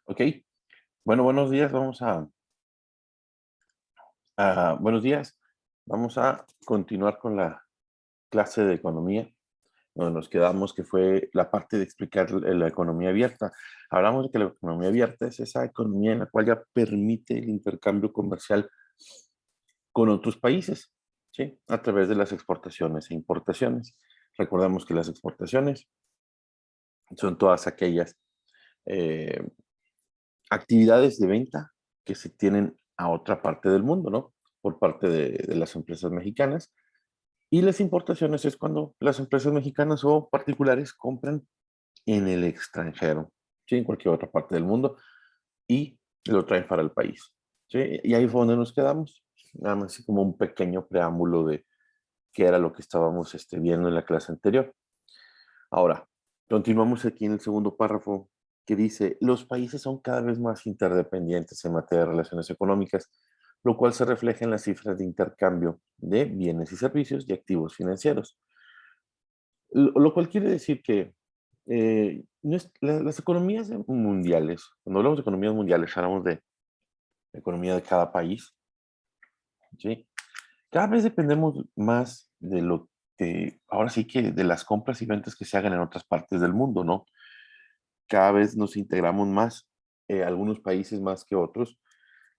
Ok, bueno, buenos días. Buenos días. Vamos a continuar con la clase de economía, donde nos quedamos, que fue la parte de explicar la economía abierta. Hablamos de que la economía abierta es esa economía en la cual ya permite el intercambio comercial con otros países, ¿sí? A través de las exportaciones e importaciones. Recordamos que las exportaciones son todas aquellas eh, actividades de venta que se tienen a otra parte del mundo, ¿no? Por parte de las empresas mexicanas. Y las importaciones es cuando las empresas mexicanas o particulares compran en el extranjero, ¿sí? En cualquier otra parte del mundo y lo traen para el país, ¿sí? Y ahí fue donde nos quedamos. Nada más así como un pequeño preámbulo de qué era lo que estábamos viendo en la clase anterior. Ahora, continuamos aquí en el segundo párrafo que dice, los países son cada vez más interdependientes en materia de relaciones económicas, lo cual se refleja en las cifras de intercambio de bienes y servicios y activos financieros. Lo cual quiere decir que las economías mundiales, cuando hablamos de economías mundiales, hablamos de economía de cada país, ¿sí? Cada vez dependemos más de lo que, ahora sí que de las compras y ventas que se hagan en otras partes del mundo, ¿no? Cada vez nos integramos más, algunos países más que otros,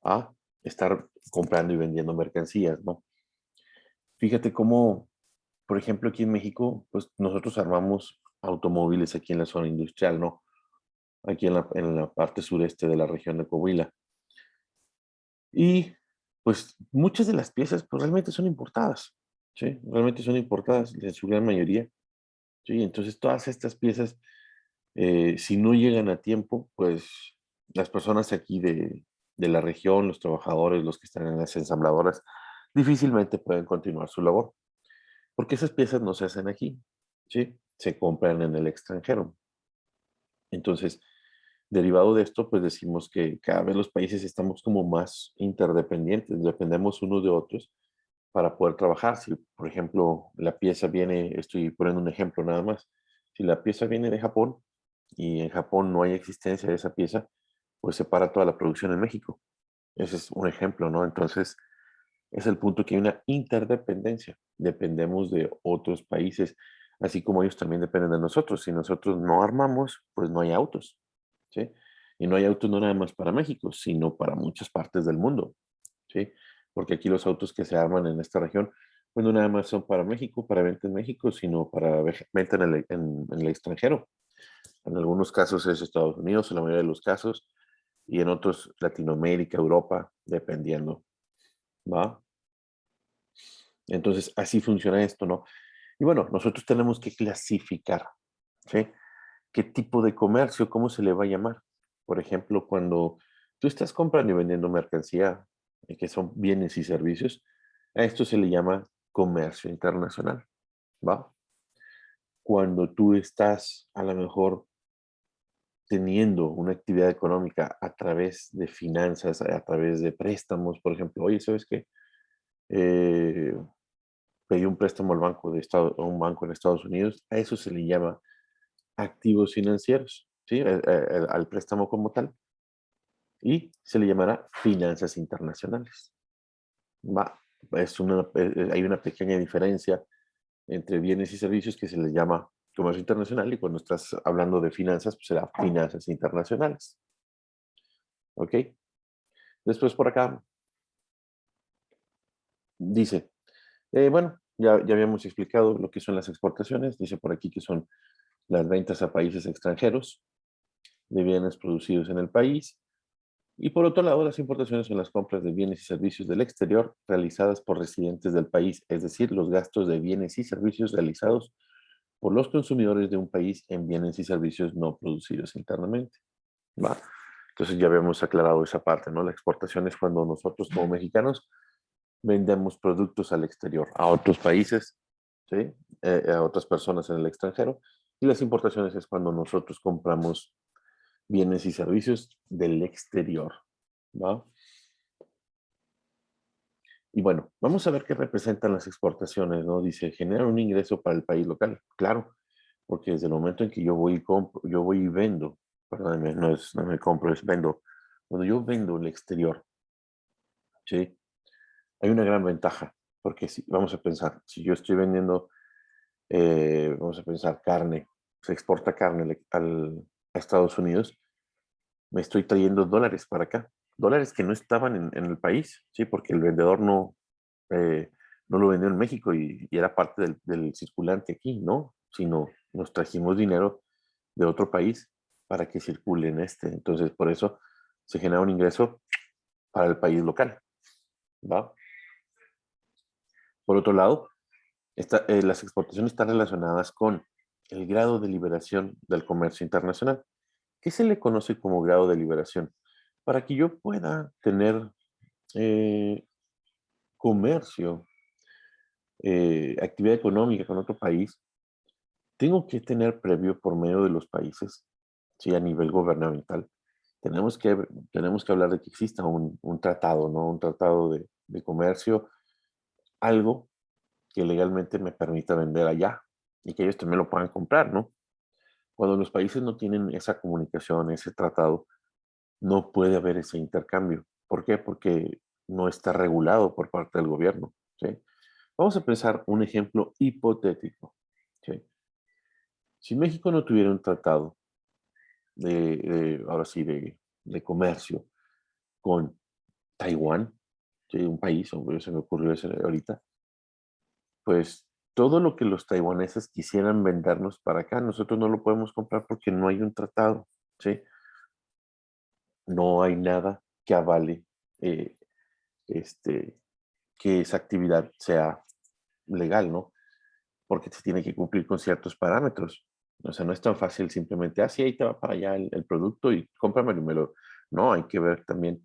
a estar comprando y vendiendo mercancías, ¿no? Fíjate cómo, por ejemplo, aquí en México, pues nosotros armamos automóviles aquí en la zona industrial, ¿no? Aquí en la parte sureste de la región de Coahuila. Y pues muchas de las piezas pues realmente son importadas, ¿sí? Realmente son importadas en su gran mayoría, ¿sí? Entonces todas estas piezas, si no llegan a tiempo, pues las personas aquí de la región, los trabajadores, los que están en las ensambladoras, difícilmente pueden continuar su labor, porque esas piezas no se hacen aquí, ¿sí? Se compran en el extranjero. Entonces, derivado de esto, pues decimos que cada vez los países estamos como más interdependientes, dependemos unos de otros para poder trabajar. Si, por ejemplo, la pieza viene, estoy poniendo un ejemplo nada más, si la pieza viene de Japón y en Japón no hay existencia de esa pieza, pues se para toda la producción en México. Ese es un ejemplo, ¿no? Entonces, es el punto que hay una interdependencia. Dependemos de otros países, así como ellos también dependen de nosotros. Si nosotros no armamos, pues no hay autos, ¿sí? Y no hay autos no nada más para México, sino para muchas partes del mundo, ¿sí? Porque aquí los autos que se arman en esta región, pues no nada más son para México, para venta en México, sino para venta en el extranjero. En algunos casos es Estados Unidos, en la mayoría de los casos, y en otros Latinoamérica, Europa, dependiendo, ¿va? Entonces, así funciona esto, ¿no? Y bueno, nosotros tenemos que clasificar, ¿sí? ¿Qué tipo de comercio, cómo se le va a llamar? Por ejemplo, cuando tú estás comprando y vendiendo mercancía, que son bienes y servicios, a esto se le llama comercio internacional, ¿va? Cuando tú estás a lo mejor teniendo una actividad económica a través de finanzas, a través de préstamos, por ejemplo, oye, ¿sabes qué? Eh, Pedí un préstamo al banco a un banco en Estados Unidos, a eso se le llama activos financieros, ¿sí? Al préstamo como tal, y se le llamará finanzas internacionales. Va, hay una pequeña diferencia entre bienes y servicios que se les llama comercio internacional y cuando estás hablando de finanzas, pues será finanzas internacionales, ¿ok? Después por acá dice, bueno, ya habíamos explicado lo que son las exportaciones, dice por aquí que son las ventas a países extranjeros de bienes producidos en el país. Y por otro lado, las importaciones son las compras de bienes y servicios del exterior realizadas por residentes del país, es decir, los gastos de bienes y servicios realizados por los consumidores de un país en bienes y servicios no producidos internamente. ¿Va? Entonces ya habíamos aclarado esa parte, ¿no? La exportación es cuando nosotros como mexicanos vendemos productos al exterior, a otros países, ¿sí? A otras personas en el extranjero. Y las importaciones es cuando nosotros compramos bienes y servicios del exterior, ¿va? Y bueno, vamos a ver qué representan las exportaciones, ¿no? Dice, generar un ingreso para el país local. Claro, porque desde el momento en que yo voy y compro, yo voy y vendo perdónenme, no me compro, es vendo. Cuando yo vendo el exterior, ¿sí? Hay una gran ventaja, porque si, vamos a pensar, si yo estoy vendiendo, vamos a pensar carne, se exporta carne a Estados Unidos, me estoy trayendo dólares para acá, dólares que no estaban en el país, ¿sí? Porque el vendedor eh, no lo vendió en México y era parte del circulante aquí, ¿no? Sino nos trajimos dinero de otro país para que circule en este. Entonces, por eso se genera un ingreso para el país local, ¿va? Por otro lado, las exportaciones están relacionadas con el grado de liberación del comercio internacional. ¿Qué se le conoce como grado de liberación? Para que yo pueda tener eh, comercio, actividad económica con otro país, tengo que tener previo por medio de los países, sí, a nivel gubernamental. Tenemos que hablar de que exista un tratado, ¿no? Un tratado de comercio, algo que legalmente me permita vender allá y que ellos también lo puedan comprar, ¿no? Cuando los países no tienen esa comunicación, ese tratado, no puede haber ese intercambio. ¿Por qué? Porque no está regulado por parte del gobierno, ¿sí? Vamos a pensar un ejemplo hipotético, ¿sí? Si México no tuviera un tratado ahora sí, de comercio con Taiwán, ¿sí? Un país, hombre, se me ocurrió ese ahorita, pues todo lo que los taiwaneses quisieran vendernos para acá, nosotros no lo podemos comprar porque no hay un tratado, ¿sí? No hay nada que avale eh, este, que esa actividad sea legal, ¿no? Porque se tiene que cumplir con ciertos parámetros. O sea, no es tan fácil simplemente, sí, ahí te va para allá el producto y cómpramelo y me lo... No, hay que ver también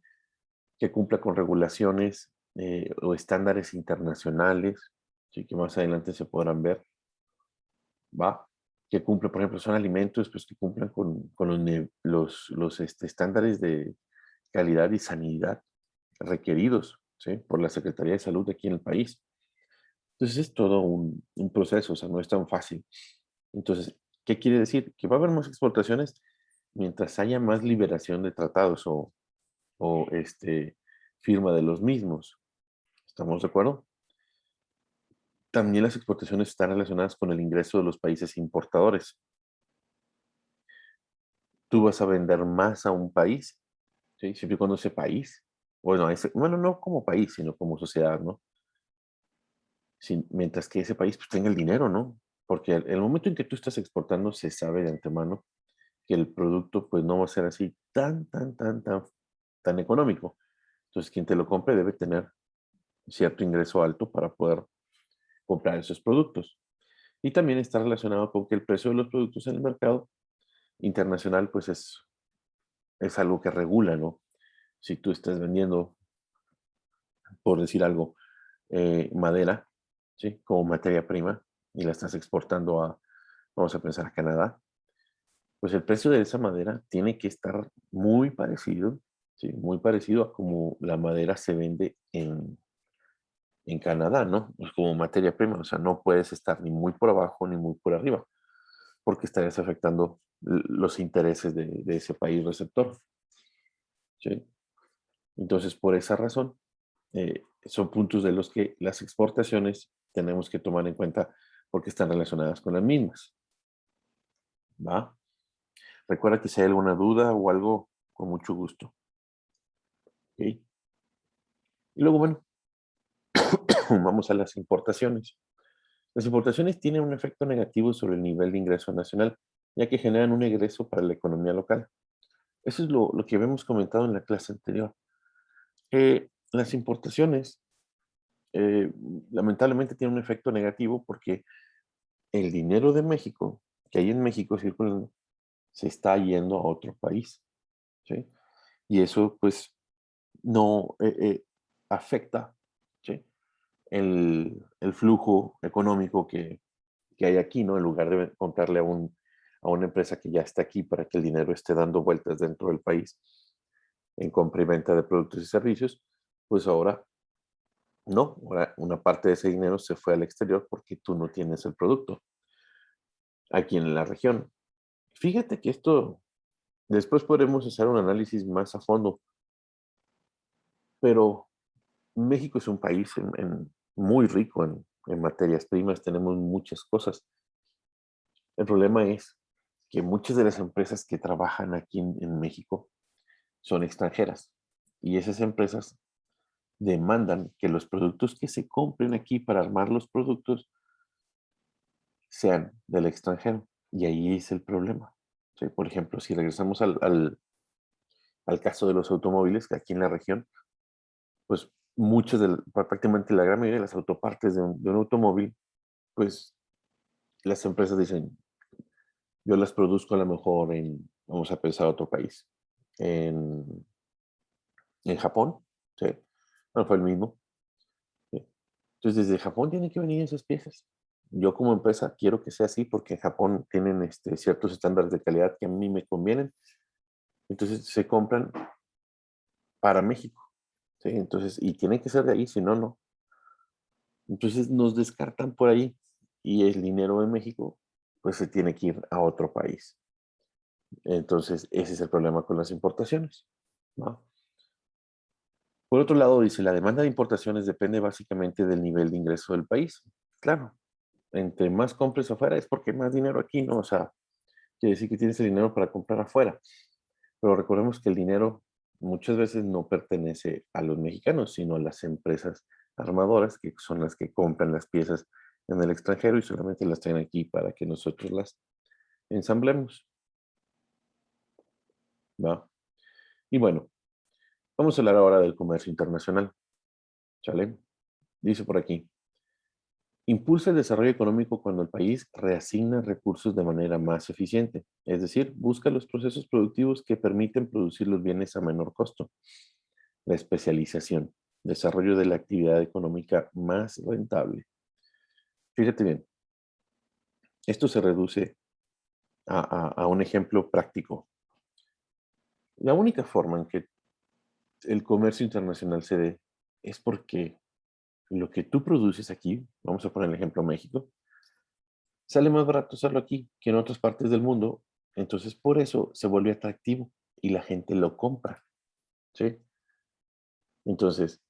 que cumpla con regulaciones o estándares internacionales, sí, que más adelante se podrán ver, ¿va? Que cumple, por ejemplo, son alimentos pues, que cumplan con los estándares de calidad y sanidad requeridos, ¿sí? Por la Secretaría de Salud de aquí en el país. Entonces es todo un proceso, o sea, no es tan fácil. Entonces, ¿qué quiere decir? Que va a haber más exportaciones mientras haya más liberación de tratados o firma de los mismos. ¿Estamos de acuerdo? También las exportaciones están relacionadas con el ingreso de los países importadores. Tú vas a vender más a un país, ¿sí? Siempre y cuando ese país, bueno, no como país, sino como sociedad, ¿no? Mientras que ese país pues, tenga el dinero, ¿no? Porque el momento en que tú estás exportando se sabe de antemano que el producto pues no va a ser así tan económico. Entonces, quien te lo compre debe tener cierto ingreso alto para poder comprar esos productos. Y también está relacionado con que el precio de los productos en el mercado internacional pues es algo que regula, ¿no? Si tú estás vendiendo, por decir algo, madera, ¿sí? Como materia prima y la estás exportando vamos a pensar, a Canadá, pues el precio de esa madera tiene que estar muy parecido, ¿sí? Muy parecido a como la madera se vende en Canadá, ¿no? Pues como materia prima, o sea, no puedes estar ni muy por abajo ni muy por arriba, porque estarías afectando los intereses de ese país receptor, ¿sí? Entonces, por esa razón, son puntos de los que las exportaciones tenemos que tomar en cuenta porque están relacionadas con las mismas, ¿va? Recuerda que si hay alguna duda o algo, con mucho gusto, ¿ok? Y luego, bueno, vamos a las importaciones. Las importaciones tienen un efecto negativo sobre el nivel de ingreso nacional, ya que generan un egreso para la economía local. Eso es lo que habíamos comentado en la clase anterior. Las importaciones, eh, lamentablemente, tienen un efecto negativo porque el dinero de México, que hay en México circulando, se está yendo a otro país, ¿sí? Y eso, pues, no afecta, ¿sí? El flujo económico que hay aquí, ¿no? En lugar de comprarle a una empresa que ya está aquí para que el dinero esté dando vueltas dentro del país en compra y venta de productos y servicios, pues ahora no, ahora una parte de ese dinero se fue al exterior porque tú no tienes el producto aquí en la región. Fíjate que esto Después podremos hacer un análisis más a fondo, pero México es un país muy rico en materias primas, tenemos muchas cosas. El problema es que muchas de las empresas que trabajan aquí en México son extranjeras y esas empresas demandan que los productos que se compren aquí para armar los productos sean del extranjero. Y ahí es el problema. ¿Sí? Por ejemplo, si regresamos al caso de los automóviles, que aquí en la región, pues prácticamente la gran mayoría de las autopartes de un automóvil, pues las empresas dicen, yo las produzco a lo mejor vamos a pensar otro país, en, en Japón, ¿sí? No fue el mismo. ¿Sí? Entonces, desde Japón tienen que venir esas piezas. Yo como empresa quiero que sea así porque en Japón tienen ciertos estándares de calidad que a mí me convienen. Entonces se compran para México. ¿Sí? Entonces, y tienen que ser de ahí, si no, no. Entonces nos descartan por ahí y el dinero de México pues se tiene que ir a otro país. Entonces, ese es el problema con las importaciones, ¿no? Por otro lado, dice, la demanda de importaciones depende básicamente del nivel de ingreso del país. Claro, entre más compres afuera es porque hay más dinero aquí, ¿no? O sea, quiere decir que tienes el dinero para comprar afuera. Pero recordemos que el dinero muchas veces no pertenece a los mexicanos, sino a las empresas armadoras, que son las que compran las piezas en el extranjero y solamente las traen aquí para que nosotros las ensamblemos, ¿va? Y bueno, vamos a hablar ahora del comercio internacional, ¿sale? Dice por aquí, impulsa el desarrollo económico cuando el país reasigna recursos de manera más eficiente, es decir, busca los procesos productivos que permiten producir los bienes a menor costo. La especialización, desarrollo de la actividad económica más rentable. Fíjate bien, esto se reduce a un ejemplo práctico. La única forma en que el comercio internacional se dé es porque lo que tú produces aquí, vamos a poner el ejemplo México, sale más barato hacerlo aquí que en otras partes del mundo, entonces por eso se vuelve atractivo y la gente lo compra, ¿sí? Entonces,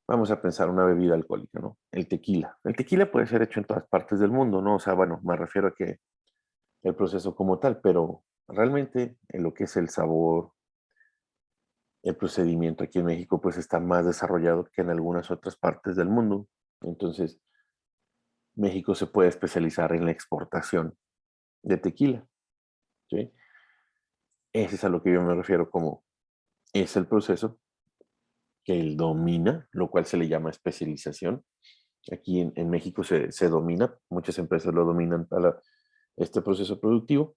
vamos a pensar una bebida alcohólica, ¿no? El tequila. El tequila puede ser hecho en todas partes del mundo, ¿no? O sea, bueno, me refiero a que el proceso como tal, pero realmente en lo que es el sabor, el procedimiento aquí en México, pues está más desarrollado que en algunas otras partes del mundo. Entonces, México se puede especializar en la exportación de tequila, ¿sí? Ese es a lo que yo me refiero como es el proceso que él domina, lo cual se le llama especialización. Aquí en México se domina, muchas empresas lo dominan para este proceso productivo.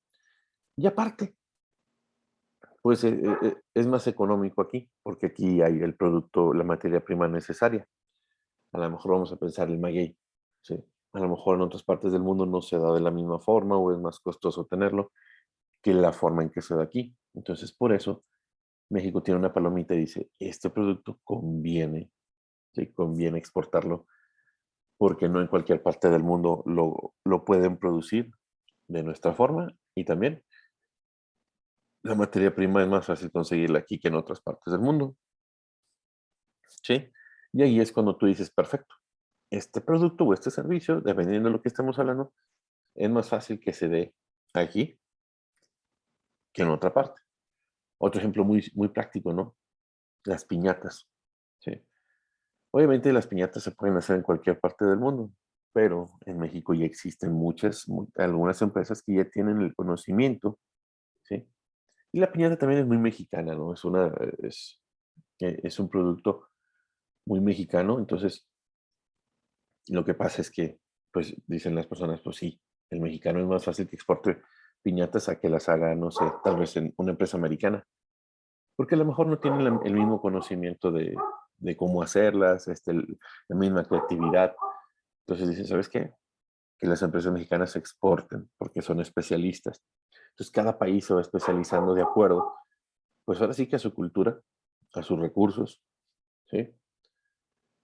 Y aparte, pues es más económico aquí, porque aquí hay el producto, la materia prima necesaria. A lo mejor vamos a pensar el maguey, ¿sí? A lo mejor en otras partes del mundo no se da de la misma forma o es más costoso tenerlo que la forma en que se da aquí. Entonces, por eso, México tiene una palomita y dice, este producto conviene, ¿sí? Conviene exportarlo, porque no en cualquier parte del mundo lo pueden producir de nuestra forma y también la materia prima es más fácil conseguirla aquí que en otras partes del mundo, ¿sí? Y ahí es cuando tú dices, perfecto, este producto o este servicio, dependiendo de lo que estemos hablando, es más fácil que se dé aquí que en otra parte. Otro ejemplo muy práctico, ¿no? Las piñatas, ¿sí? Obviamente las piñatas se pueden hacer en cualquier parte del mundo, pero en México ya existen algunas empresas que ya tienen el conocimiento, ¿sí? Y la piñata también es muy mexicana, ¿no? Es un producto muy mexicano, entonces lo que pasa es que, pues dicen las personas, pues sí, el mexicano es más fácil que exporte piñatas a que las haga, no sé, tal vez en una empresa americana, porque a lo mejor no tienen el mismo conocimiento de cómo hacerlas, la misma creatividad. Entonces dicen, ¿sabes qué? Que las empresas mexicanas se exporten porque son especialistas. Entonces cada país se va especializando de acuerdo, pues ahora sí que a su cultura, a sus recursos, ¿sí?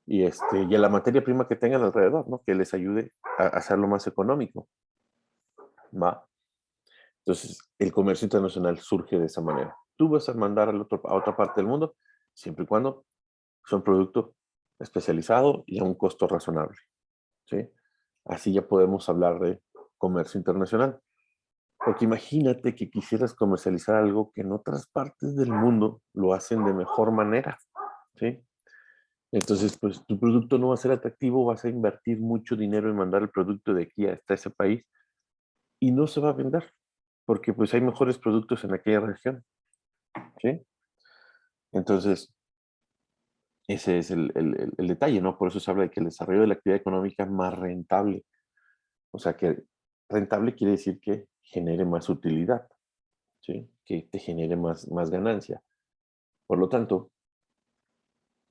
Y a la materia prima que tengan alrededor, ¿no? Que les ayude a hacerlo más económico, ¿va? Entonces, el comercio internacional surge de esa manera. Tú vas a mandar a otra parte del mundo, siempre y cuando sea un producto especializado y a un costo razonable, ¿sí? Así ya podemos hablar de comercio internacional. Porque imagínate que quisieras comercializar algo que en otras partes del mundo lo hacen de mejor manera, ¿sí? Entonces, pues tu producto no va a ser atractivo, vas a invertir mucho dinero en mandar el producto de aquí hasta ese país y no se va a vender, porque pues hay mejores productos en aquella región, ¿sí? Entonces, ese es el detalle, ¿no? Por eso se habla de que el desarrollo de la actividad económica es más rentable. O sea, que rentable quiere decir que genere más utilidad, ¿sí? Que te genere más ganancia. Por lo tanto,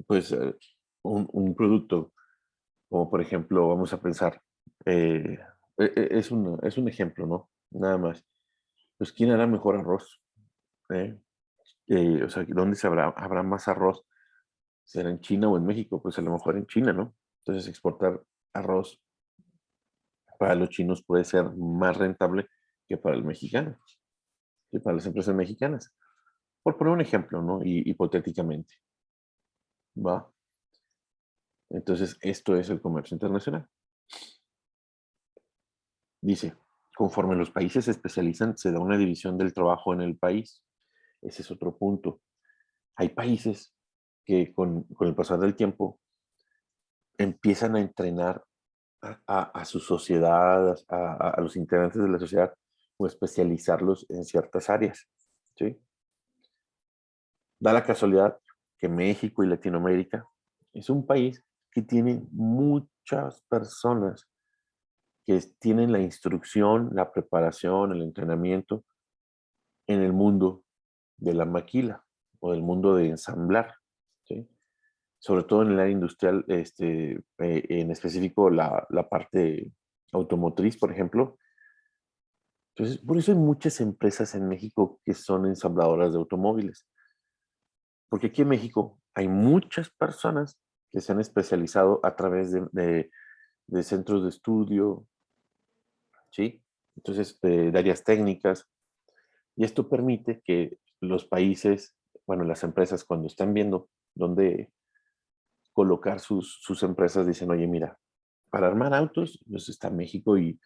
pues un producto como por ejemplo, vamos a pensar, es un ejemplo, ¿no? Nada más. Pues, ¿quién hará mejor arroz? ¿Eh? O sea, ¿dónde habrá más arroz? ¿Será en China o en México? Pues a lo mejor en China, ¿no? Entonces, exportar arroz para los chinos puede ser más rentable que para el mexicano, que para las empresas mexicanas. Por poner un ejemplo, ¿no? Hipotéticamente, ¿va? Entonces, esto es el comercio internacional. Dice, conforme los países se especializan, se da una división del trabajo en el país. Ese es otro punto. Hay países que con el pasar del tiempo empiezan a entrenar a su sociedad, a los integrantes de la sociedad, o especializarlos en ciertas áreas. ¿Sí? Da la casualidad que México y Latinoamérica es un país que tiene muchas personas que tienen la instrucción, la preparación, el entrenamiento en el mundo de la maquila o del mundo de ensamblar, ¿sí? Sobre todo en el área industrial, en específico la parte automotriz, por ejemplo. Entonces, por eso hay muchas empresas en México que son ensambladoras de automóviles, porque aquí en México hay muchas personas que se han especializado a través de centros de estudio, ¿sí? Entonces, de áreas técnicas, y esto permite que los países, bueno, las empresas cuando están viendo dónde colocar sus empresas, dicen, oye, mira, para armar autos, pues está México y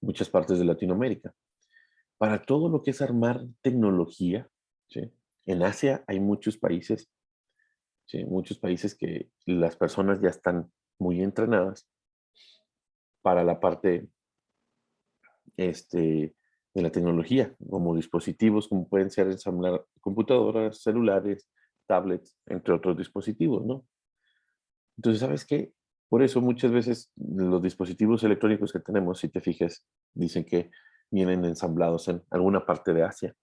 muchas partes de Latinoamérica. Para todo lo que es armar tecnología, ¿sí? En Asia hay muchos países, ¿sí? Muchos países que las personas ya están muy entrenadas para la parte de la tecnología, como dispositivos, como pueden ser ensamblar computadoras, celulares, tablets, entre otros dispositivos, ¿no? Entonces, ¿sabes qué? Por eso muchas veces los dispositivos electrónicos que tenemos, si te fijas, dicen que vienen ensamblados en alguna parte de Asia,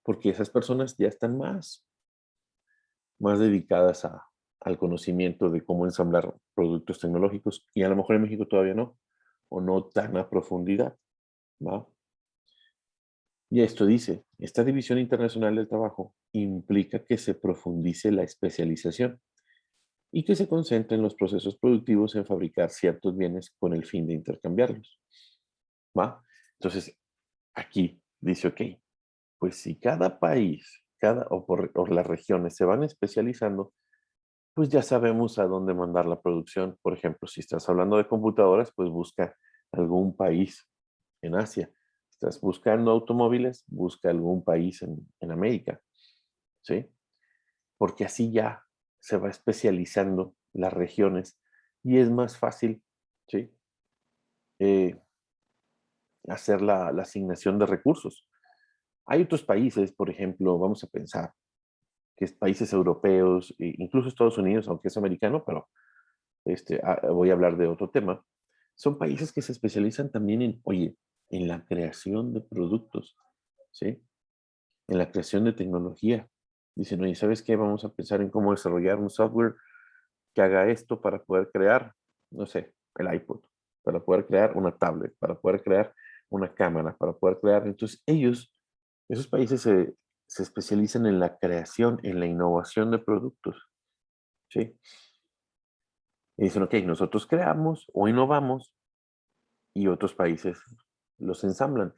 porque esas personas ya están más dedicadas al conocimiento de cómo ensamblar productos tecnológicos y a lo mejor en México todavía no, o no tan a profundidad, ¿va? Y esto dice, esta división internacional del trabajo implica que se profundice la especialización y que se concentre en los procesos productivos en fabricar ciertos bienes con el fin de intercambiarlos, ¿va? Entonces, aquí dice, ok, pues si cada país, o las regiones se van especializando, pues ya sabemos a dónde mandar la producción. Por ejemplo, si estás hablando de computadoras, pues busca algún país en Asia. Estás buscando automóviles, busca algún país en América, ¿sí? Porque así ya se va especializando las regiones y es más fácil, ¿sí? Eh, hacer la asignación de recursos. Hay otros países, por ejemplo, vamos a pensar, que es países europeos, e incluso Estados Unidos, aunque es americano, pero voy a hablar de otro tema. Son países que se especializan también en, oye, en la creación de productos, ¿sí? En la creación de tecnología. Dicen, oye, ¿sabes qué? Vamos a pensar en cómo desarrollar un software que haga esto para poder crear, no sé, el iPod, para poder crear una tablet, para poder crear una cámara, para poder crear. Entonces, esos países se especializan en la creación, en la innovación de productos, ¿sí? Y dicen, ok, nosotros creamos o innovamos y otros países los ensamblan.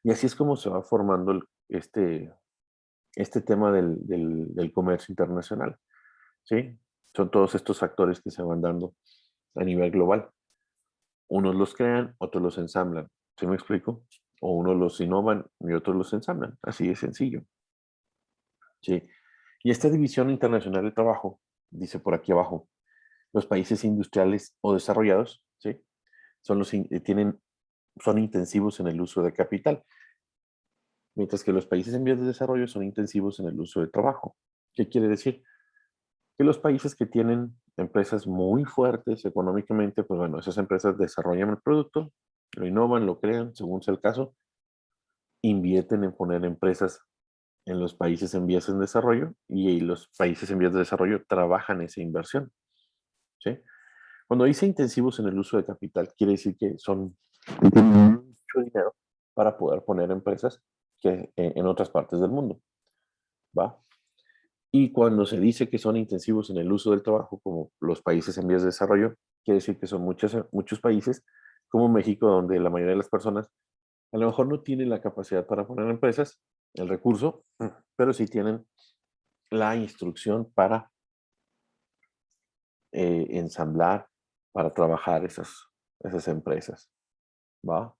Y así es como se va formando este tema del comercio internacional, ¿sí? Son todos estos factores que se van dando a nivel global. Unos los crean, otros los ensamblan. ¿Sí me explico? O unos los innovan y otros los ensamblan. Así de sencillo. ¿Sí? Y esta división internacional de trabajo, dice por aquí abajo, los países industriales o desarrollados, ¿sí? Son intensivos en el uso de capital, mientras que los países en vías de desarrollo son intensivos en el uso de trabajo. ¿Qué quiere decir? Que los países que tienen empresas muy fuertes económicamente, pues bueno, esas empresas desarrollan el producto, lo innovan, lo crean, según sea el caso, invierten en poner empresas en los países en vías de desarrollo y los países en vías de desarrollo trabajan esa inversión, ¿sí? Cuando dice intensivos en el uso de capital, quiere decir que tienen mucho dinero para poder poner empresas en otras partes del mundo, ¿va? Y cuando se dice que son intensivos en el uso del trabajo, como los países en vías de desarrollo, quiere decir que son muchos países, como México, donde la mayoría de las personas a lo mejor no tienen la capacidad para poner empresas, el recurso, pero sí tienen la instrucción para ensamblar, para trabajar esas empresas, ¿va?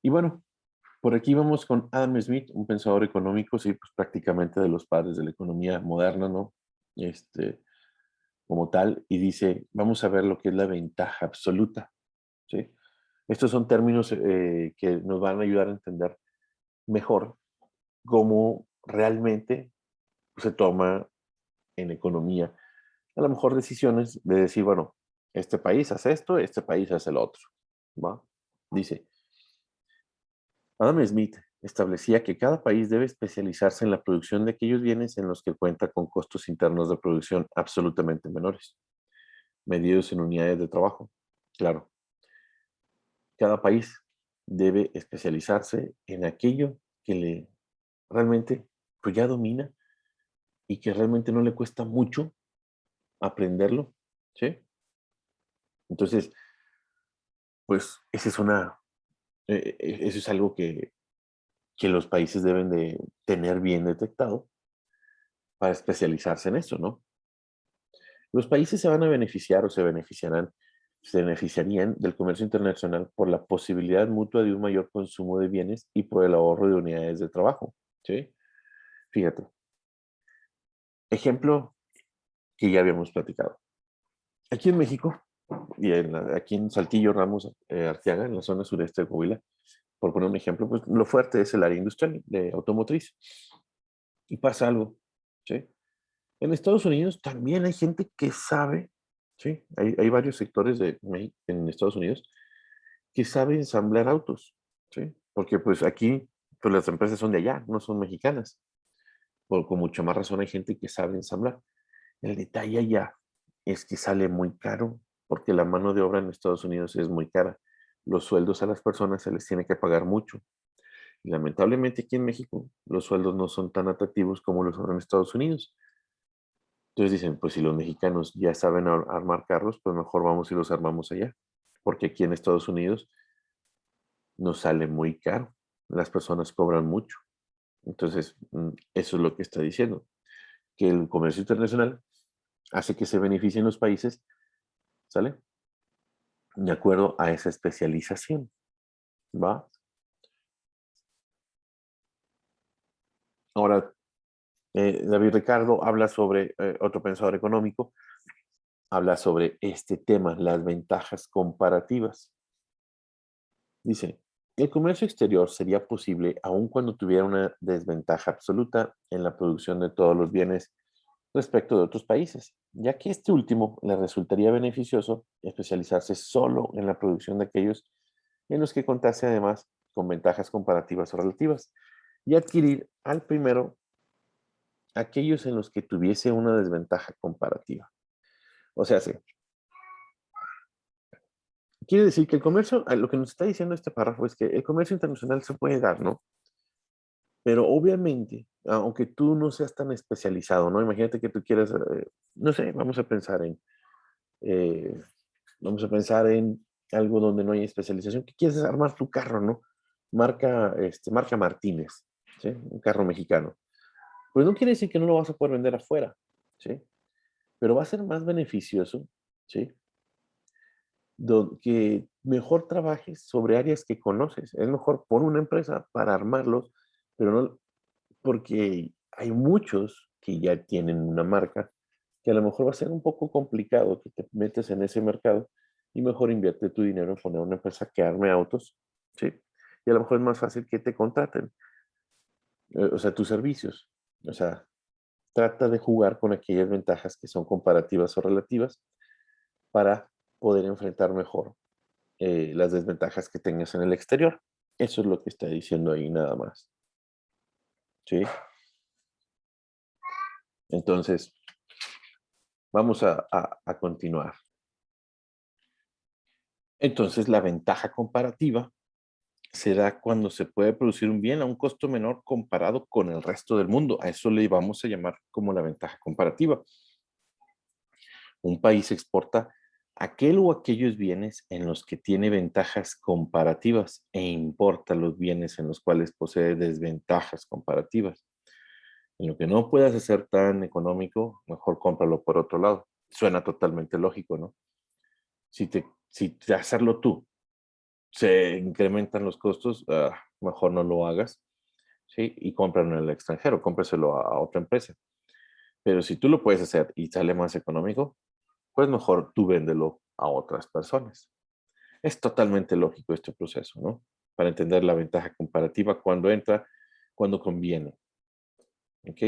Y bueno, por aquí vamos con Adam Smith, un pensador económico, sí, pues prácticamente de los padres de la economía moderna, ¿no? Como tal, y dice, vamos a ver lo que es la ventaja absoluta, ¿sí? Estos son términos que nos van a ayudar a entender mejor cómo realmente se toma en economía a lo mejor decisiones de decir, bueno, este país hace esto, este país hace el otro, ¿va? Dice, Adam Smith establecía que cada país debe especializarse en la producción de aquellos bienes en los que cuenta con costos internos de producción absolutamente menores, medidos en unidades de trabajo. Claro, cada país debe especializarse en aquello que le realmente pues ya domina y que realmente no le cuesta mucho aprenderlo, ¿sí? Entonces, pues eso es algo que los países deben de tener bien detectado para especializarse en eso, ¿no? Los países se van a beneficiar o se beneficiarían del comercio internacional por la posibilidad mutua de un mayor consumo de bienes y por el ahorro de unidades de trabajo, ¿sí? Fíjate, ejemplo que ya habíamos platicado. Aquí en México, aquí en Saltillo, Ramos, Arteaga, en la zona sureste de Coahuila, por poner un ejemplo, pues lo fuerte es el área industrial de automotriz. Y pasa algo, ¿sí? En Estados Unidos también hay gente que sabe, ¿sí? Hay varios sectores en Estados Unidos que saben ensamblar autos, ¿sí? Porque pues aquí, pues las empresas son de allá, no son mexicanas. Con mucha más razón hay gente que sabe ensamblar. El detalle allá es que sale muy caro, porque la mano de obra en Estados Unidos es muy cara. Los sueldos a las personas se les tiene que pagar mucho. Y lamentablemente aquí en México los sueldos no son tan atractivos como los son en Estados Unidos. Entonces dicen, pues si los mexicanos ya saben armar carros, pues mejor vamos y los armamos allá. Porque aquí en Estados Unidos nos sale muy caro. Las personas cobran mucho. Entonces, eso es lo que está diciendo, que el comercio internacional hace que se beneficien los países, ¿sale? De acuerdo a esa especialización, ¿va? Ahora, David Ricardo habla sobre, otro pensador económico, habla sobre este tema, las ventajas comparativas. Dice, el comercio exterior sería posible aun cuando tuviera una desventaja absoluta en la producción de todos los bienes respecto de otros países, ya que este último le resultaría beneficioso especializarse solo en la producción de aquellos en los que contase además con ventajas comparativas o relativas y adquirir al primero aquellos en los que tuviese una desventaja comparativa. O sea, sí, quiere decir que el comercio, lo que nos está diciendo este párrafo es que el comercio internacional se puede dar, ¿no? Pero obviamente, aunque tú no seas tan especializado, ¿no? Imagínate que tú quieras, no sé, eh, vamos a pensar en algo donde no hay especialización, que quieres armar tu carro, ¿no? Marca Martínez, ¿sí? Un carro mexicano. Pues no quiere decir que no lo vas a poder vender afuera, ¿sí? Pero va a ser más beneficioso, ¿sí? Que mejor trabajes sobre áreas que conoces. Es mejor pon una empresa para armarlos, pero no, porque hay muchos que ya tienen una marca que a lo mejor va a ser un poco complicado que te metes en ese mercado y mejor invierte tu dinero en poner una empresa que arme autos, ¿sí? Y a lo mejor es más fácil que te contraten, o sea, tus servicios. O sea, trata de jugar con aquellas ventajas que son comparativas o relativas para poder enfrentar mejor las desventajas que tengas en el exterior. Eso es lo que está diciendo ahí nada más. ¿Sí? Entonces, vamos a continuar. Entonces, la ventaja comparativa se da cuando se puede producir un bien a un costo menor comparado con el resto del mundo. A eso le vamos a llamar como la ventaja comparativa. Un país exporta aquel o aquellos bienes en los que tiene ventajas comparativas e importa los bienes en los cuales posee desventajas comparativas. En lo que no puedas hacer tan económico, mejor cómpralo por otro lado. Suena totalmente lógico, ¿no? Si hacerlo tú se incrementan los costos, mejor no lo hagas, ¿sí? Y cómpralo en el extranjero, cómpreselo a otra empresa. Pero si tú lo puedes hacer y sale más económico, pues mejor tú véndelo a otras personas. Es totalmente lógico este proceso, ¿no? Para entender la ventaja comparativa cuando entra, cuando conviene. ¿Ok?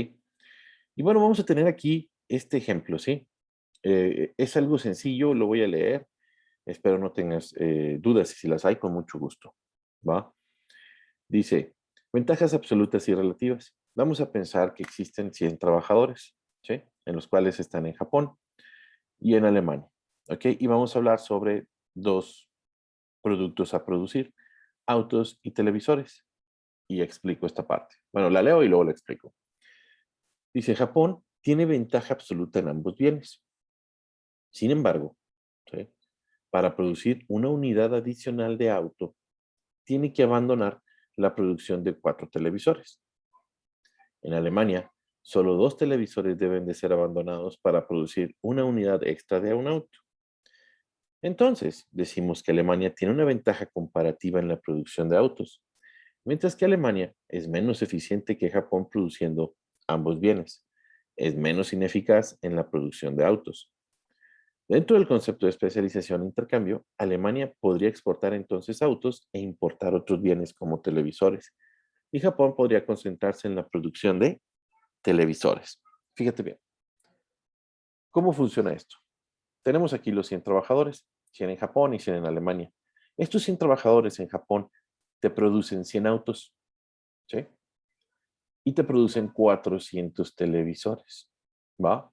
Y bueno, vamos a tener aquí este ejemplo, ¿sí? Es algo sencillo, lo voy a leer. Espero no tengas dudas y si las hay, con mucho gusto. ¿Va? Dice, ventajas absolutas y relativas. Vamos a pensar que existen 100 trabajadores, ¿sí? En los cuales están en Japón y en Alemania. ¿Ok? Y vamos a hablar sobre dos productos a producir, autos y televisores. Y explico esta parte. Bueno, la leo y luego la explico. Dice, Japón tiene ventaja absoluta en ambos bienes. Sin embargo, ¿sí? Para producir una unidad adicional de auto, tiene que abandonar la producción de 4 televisores. En Alemania, solo 2 televisores deben de ser abandonados para producir una unidad extra de un auto. Entonces, decimos que Alemania tiene una ventaja comparativa en la producción de autos, mientras que Alemania es menos eficiente que Japón produciendo ambos bienes. Es menos ineficaz en la producción de autos. Dentro del concepto de especialización e intercambio, Alemania podría exportar entonces autos e importar otros bienes como televisores, y Japón podría concentrarse en la producción de televisores. Fíjate bien, ¿cómo funciona esto? Tenemos aquí los 100 trabajadores, 100 en Japón y 100 en Alemania. Estos 100 trabajadores en Japón te producen 100 autos, ¿sí? Y te producen 400 televisores, ¿va?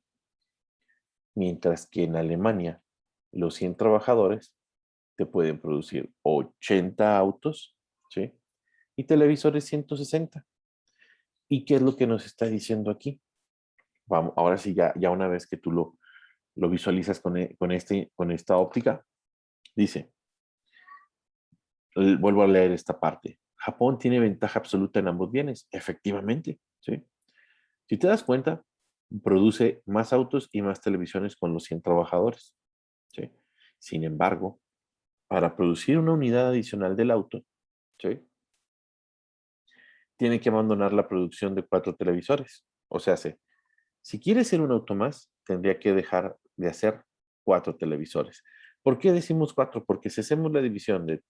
Mientras que en Alemania, los 100 trabajadores te pueden producir 80 autos, ¿sí? Y televisores 160. ¿Y qué es lo que nos está diciendo aquí? Vamos, ahora sí, ya una vez que tú lo visualizas con esta óptica, dice, vuelvo a leer esta parte. Japón tiene ventaja absoluta en ambos bienes, efectivamente, ¿sí? Si te das cuenta, produce más autos y más televisiones con los 100 trabajadores, ¿sí? Sin embargo, para producir una unidad adicional del auto, ¿sí? Tiene que abandonar la producción de 4 televisores. O sea, si quiere ser un auto más, tendría que dejar de hacer 4 televisores. ¿Por qué decimos 4? Porque si hacemos la división de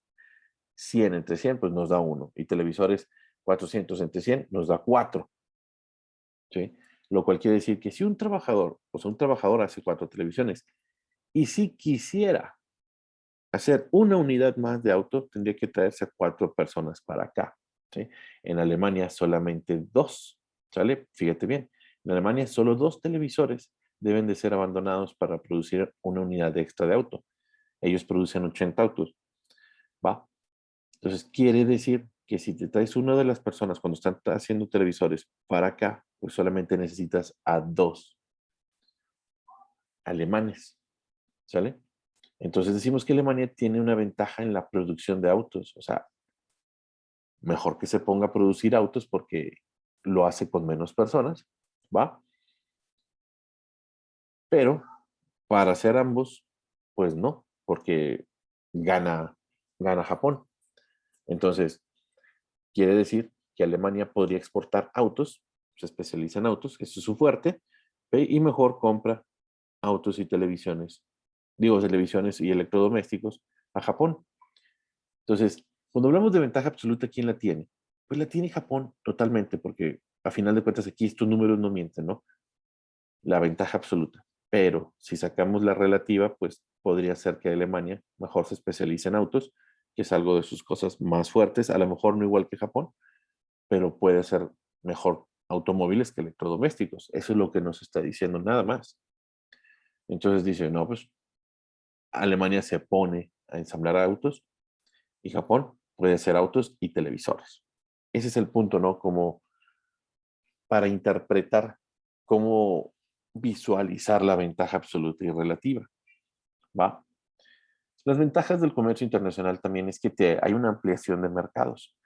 100 entre 100, pues nos da 1. Y televisores 400 entre 100 nos da 4. ¿Sí? Lo cual quiere decir que si un trabajador, o sea, un trabajador hace 4 televisiones, y si quisiera hacer una unidad más de auto, tendría que traerse a 4 personas para acá. ¿Sí? En Alemania solamente 2. ¿Sale? Fíjate bien. En Alemania solo 2 televisores deben de ser abandonados para producir una unidad extra de auto. Ellos producen 80 autos. ¿Va? Entonces, quiere decir que si te traes una de las personas cuando están haciendo televisores para acá, pues solamente necesitas a 2 alemanes. ¿Sale? Entonces decimos que Alemania tiene una ventaja en la producción de autos. O sea, mejor que se ponga a producir autos porque lo hace con menos personas, ¿va? Pero para hacer ambos, pues no, porque gana, gana Japón. Entonces, quiere decir que Alemania podría exportar autos, se especializa en autos, eso es su fuerte, y mejor compra autos y televisiones, digo, televisiones y electrodomésticos a Japón. Entonces, cuando hablamos de ventaja absoluta, ¿quién la tiene? Pues la tiene Japón totalmente, porque a final de cuentas aquí estos números no mienten, ¿no? La ventaja absoluta. Pero si sacamos la relativa, pues podría ser que Alemania mejor se especialice en autos, que es algo de sus cosas más fuertes, a lo mejor no igual que Japón, pero puede ser mejor automóviles que electrodomésticos. Eso es lo que nos está diciendo, nada más. Entonces dice, no, pues Alemania se pone a ensamblar autos y Japón puede hacer autos y televisores. Ese es el punto, ¿no? Como para interpretar cómo visualizar la ventaja absoluta y relativa, ¿va? Las ventajas del comercio internacional también es que hay una ampliación de mercados.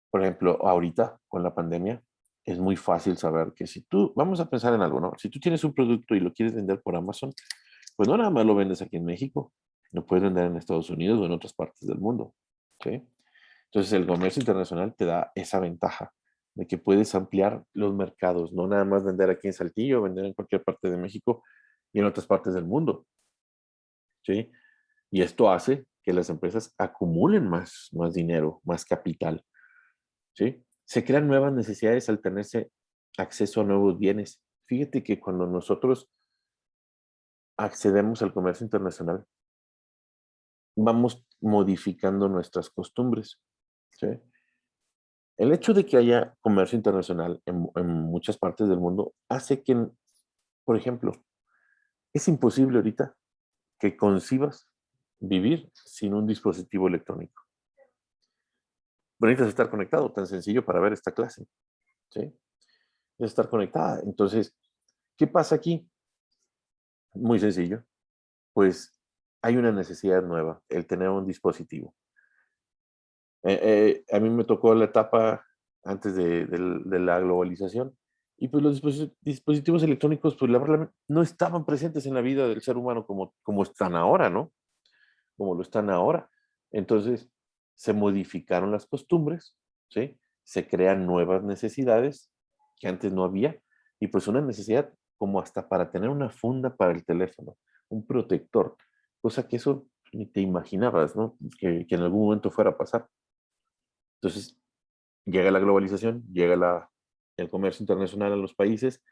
Por ejemplo, ahorita con la pandemia es muy fácil saber que si tú, vamos a pensar en algo, ¿no? Si tú tienes un producto y lo quieres vender por Amazon, pues no nada más lo vendes aquí en México, lo puedes vender en Estados Unidos o en otras partes del mundo, ¿sí? Entonces el comercio internacional te da esa ventaja de que puedes ampliar los mercados, no nada más vender aquí en Saltillo, vender en cualquier parte de México y en otras partes del mundo, ¿sí? Y esto hace que las empresas acumulen más dinero, más capital, ¿sí? Se crean nuevas necesidades al tenerse acceso a nuevos bienes. Fíjate que cuando nosotros accedemos al comercio internacional, vamos modificando nuestras costumbres, ¿sí? El hecho de que haya comercio internacional en muchas partes del mundo hace que, por ejemplo, es imposible ahorita que concibas vivir sin un dispositivo electrónico. Necesitas estar conectado, tan sencillo para ver esta clase, ¿sí? Es estar conectada. Entonces, ¿qué pasa aquí? Muy sencillo. Pues hay una necesidad nueva, el tener un dispositivo. A mí me tocó la etapa antes de la globalización y pues los dispositivos electrónicos pues la verdad no estaban presentes en la vida del ser humano como están ahora, ¿no? Como lo están ahora. Entonces se modificaron las costumbres, ¿sí? Se crean nuevas necesidades que antes no había y pues una necesidad como hasta para tener una funda para el teléfono, un protector, cosa que eso ni te imaginabas, ¿no? Que en algún momento fuera a pasar. Entonces, llega la globalización, llega el comercio internacional a los países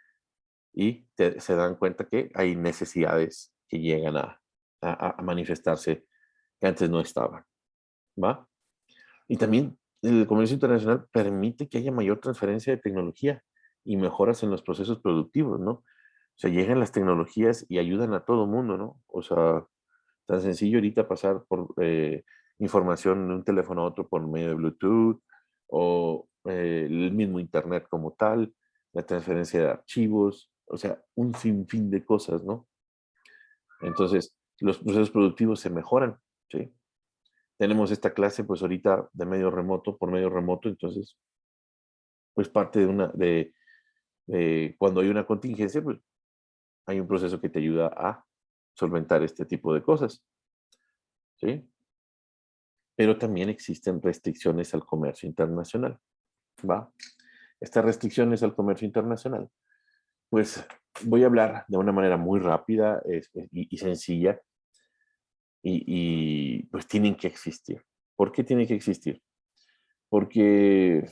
y se dan cuenta que hay necesidades que llegan a manifestarse que antes no estaban, ¿va? Y también el comercio internacional permite que haya mayor transferencia de tecnología y mejoras en los procesos productivos, ¿no? O sea, llegan las tecnologías y ayudan a todo mundo, ¿no? O sea, tan sencillo ahorita pasar por información de un teléfono a otro por medio de Bluetooth o el mismo Internet como tal, la transferencia de archivos, o sea, un sinfín de cosas, ¿no? Entonces, los procesos productivos se mejoran, ¿sí? Tenemos esta clase, pues ahorita de medio remoto, por medio remoto, entonces, pues parte de cuando hay una contingencia, pues hay un proceso que te ayuda a solventar este tipo de cosas, ¿sí? Pero también existen restricciones al comercio internacional, ¿va? Estas restricciones al comercio internacional, pues voy a hablar de una manera muy rápida y sencilla pues tienen que existir. ¿Por qué tienen que existir? Porque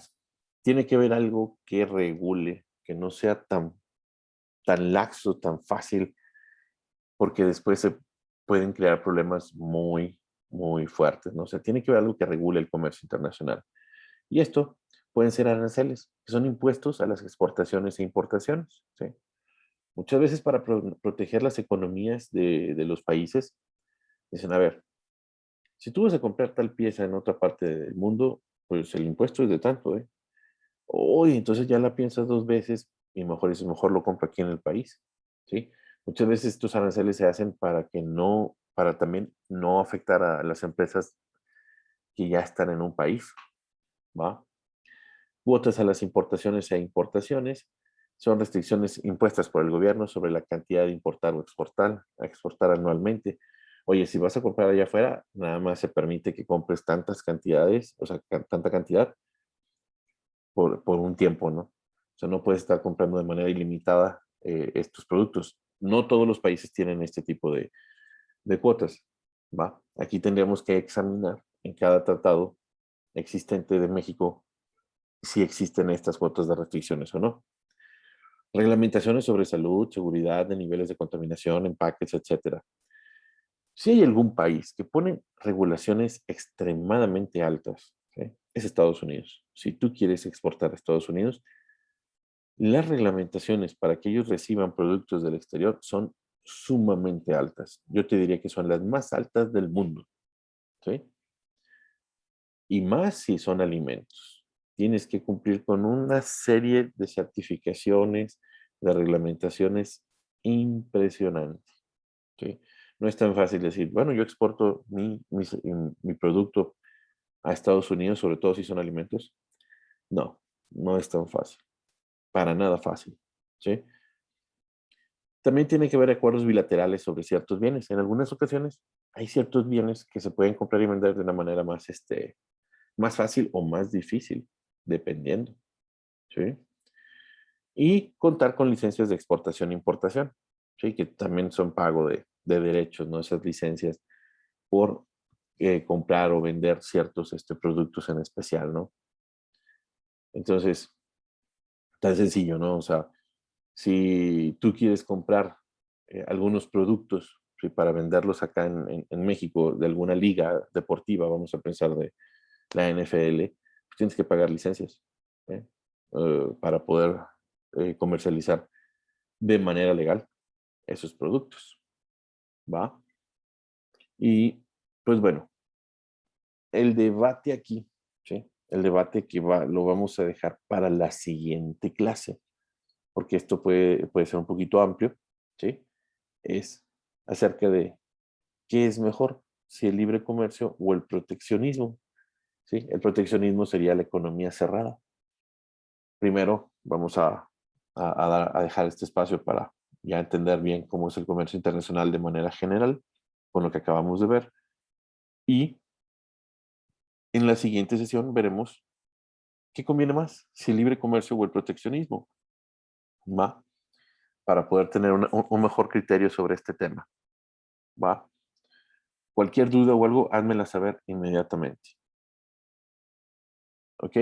tiene que haber algo que regule, que no sea tan laxo, tan fácil, porque después se pueden crear problemas muy fuertes, ¿no? O sea, tiene que haber algo que regule el comercio internacional. Y esto pueden ser aranceles, que son impuestos a las exportaciones e importaciones, ¿sí? Muchas veces para proteger las economías de los países, dicen, a ver, si tú vas a comprar tal pieza en otra parte del mundo, pues el impuesto es de tanto, ¿eh? Uy, entonces ya la piensas dos veces y mejor dices, mejor lo compro aquí en el país, ¿sí? Muchas veces estos aranceles se hacen para que no para también no afectar a las empresas que ya están en un país, ¿va? Cuotas a las importaciones e importaciones son restricciones impuestas por el gobierno sobre la cantidad de importar o exportar anualmente. Oye, si vas a comprar allá afuera, nada más se permite que compres tantas cantidades, o sea, tanta cantidad por un tiempo, ¿no? O sea, no puedes estar comprando de manera ilimitada estos productos. No todos los países tienen este tipo de cuotas, ¿va? Aquí tendríamos que examinar en cada tratado existente de México si existen estas cuotas de restricciones o no. Reglamentaciones sobre salud, seguridad, de niveles de contaminación, empaques, etcétera. Si hay algún país que pone regulaciones extremadamente altas, ¿sí? Es Estados Unidos. Si tú quieres exportar a Estados Unidos, las reglamentaciones para que ellos reciban productos del exterior son sumamente altas. Yo te diría que son las más altas del mundo, ¿sí? Y más si son alimentos. Tienes que cumplir con una serie de certificaciones, de reglamentaciones impresionantes, ¿sí? No es tan fácil decir, bueno, yo exporto mi producto a Estados Unidos, sobre todo si son alimentos. No, no es tan fácil, para nada fácil, ¿sí? También tiene que haber acuerdos bilaterales sobre ciertos bienes. En algunas ocasiones hay ciertos bienes que se pueden comprar y vender de una manera más, más fácil o más difícil, dependiendo, ¿sí? Y contar con licencias de exportación e importación, ¿sí? Que también son pago de derechos, ¿no? Esas licencias por comprar o vender ciertos productos en especial, ¿no? Entonces, tan sencillo, ¿no? O sea, si tú quieres comprar algunos productos, ¿sí? Para venderlos acá en México de alguna liga deportiva, vamos a pensar de la NFL, pues tienes que pagar licencias, ¿eh? Para poder comercializar de manera legal esos productos, ¿va? Y pues bueno, el debate aquí, ¿sí? El debate que lo vamos a dejar para la siguiente clase, porque esto puede ser un poquito amplio, ¿sí? Es acerca de qué es mejor, si el libre comercio o el proteccionismo, ¿sí? El proteccionismo sería la economía cerrada. Primero vamos a dejar este espacio para ya entender bien cómo es el comercio internacional de manera general, con lo que acabamos de ver. Y en la siguiente sesión veremos qué conviene más, si el libre comercio o el proteccionismo, ¿va? Para poder tener un mejor criterio sobre este tema, ¿va? Cualquier duda o algo, házmela saber inmediatamente, ¿ok?